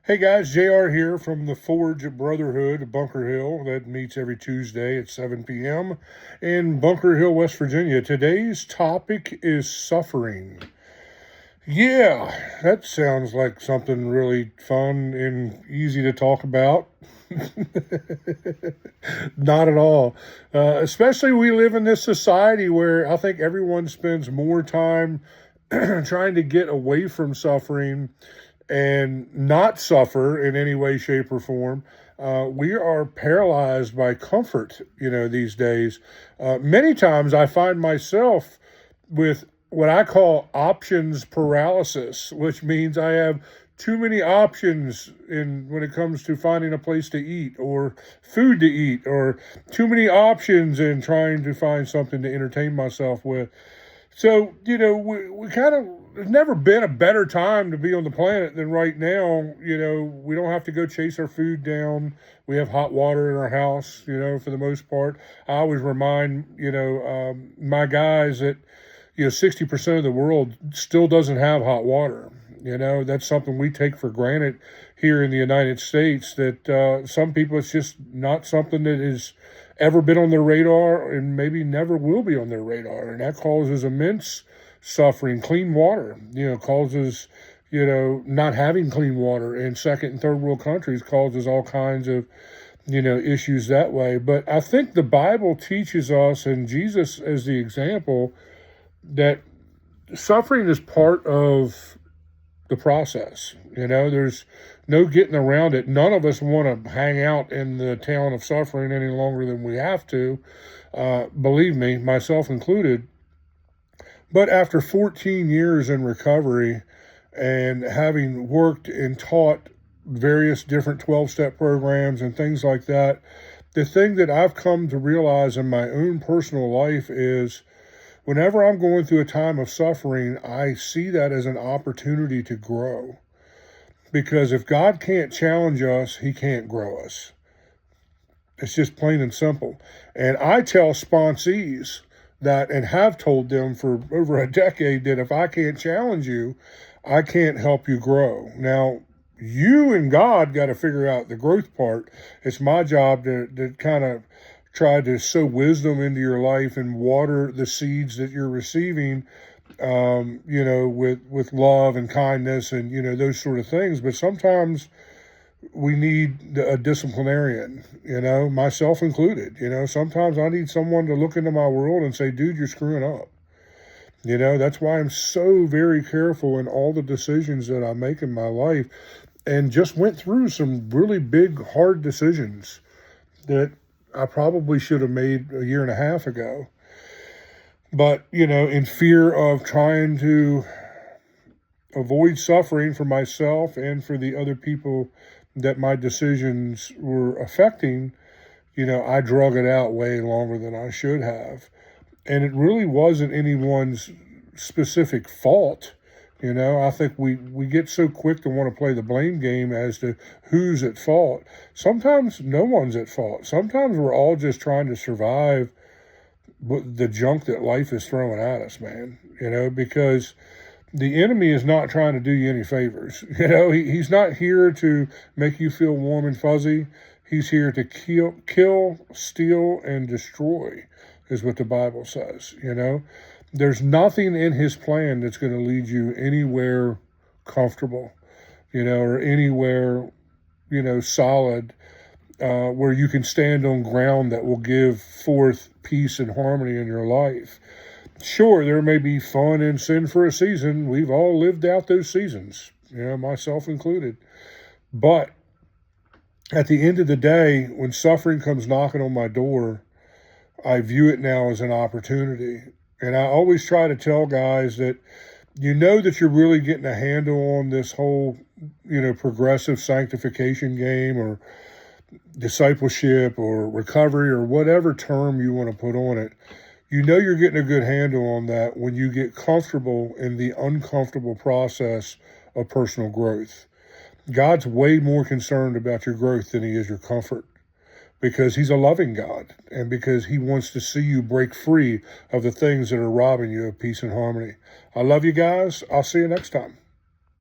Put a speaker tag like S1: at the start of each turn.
S1: Hey guys, JR here from the Forge Brotherhood Bunker Hill that meets every Tuesday at 7 p.m. in Bunker Hill, West Virginia. Today's topic is suffering. Yeah, that sounds like something really fun and easy to talk about. Not at all. Especially we live in this society where I think everyone spends more time trying to get away from suffering and not suffer in any way, shape, or form. We are paralyzed by comfort, these days. Many times I find myself with what I call options paralysis, which means I have too many options in when it comes to finding a place to eat or food to eat, or too many options in trying to find something to entertain myself with. So, we kind of, there's never been a better time to be on the planet than right now. We don't have to go chase our food down. We have hot water in our house, for the most part. I always remind, my guys that, 60% of the world still doesn't have hot water. That's something we take for granted here in the United States, that some people, it's just not something that is ever been on their radar and maybe never will be on their radar. And that causes immense suffering. Clean water, causes, not having clean water in second and third world countries causes all kinds of, issues that way. But I think the Bible teaches us, and Jesus as the example, that suffering is part of the process. There's no getting around it. None of us want to hang out in the town of suffering any longer than we have to, believe me, myself included. But after 14 years in recovery and having worked and taught various different 12-step programs and things like that, the thing that I've come to realize in my own personal life is whenever I'm going through a time of suffering, I see that as an opportunity to grow. Because if God can't challenge us, he can't grow us. It's just plain and simple. And I tell sponsees that, and have told them for over a decade, that if I can't challenge you, I can't help you grow. Now, you and God got to figure out the growth part. It's my job to kind of try to sow wisdom into your life and water the seeds that you're receiving, with love and kindness and, those sort of things. But sometimes we need a disciplinarian, myself included. Sometimes I need someone to look into my world and say, dude, you're screwing up. That's why I'm so very careful in all the decisions that I make in my life, and just went through some really big, hard decisions that I probably should have made a year and a half ago. But, in fear of trying to avoid suffering for myself and for the other people that my decisions were affecting, I drug it out way longer than I should have. And it really wasn't anyone's specific fault. I think we get so quick to want to play the blame game as to who's at fault. Sometimes no one's at fault. Sometimes we're all just trying to survive the junk that life is throwing at us, man. Because the enemy is not trying to do you any favors. He's not here to make you feel warm and fuzzy. He's here to kill, steal, and destroy, is what the Bible says. There's nothing in his plan that's going to lead you anywhere comfortable, or anywhere, solid, where you can stand on ground that will give forth peace and harmony in your life. Sure, there may be fun and sin for a season. We've all lived out those seasons, myself included. But at the end of the day, when suffering comes knocking on my door, I view it now as an opportunity. And I always try to tell guys that, that you're really getting a handle on this whole, progressive sanctification game, or discipleship, or recovery, or whatever term you want to put on it. You're getting a good handle on that when you get comfortable in the uncomfortable process of personal growth. God's way more concerned about your growth than he is your comfort, because he's a loving God, and because he wants to see you break free of the things that are robbing you of peace and harmony. I love you guys. I'll see you next time.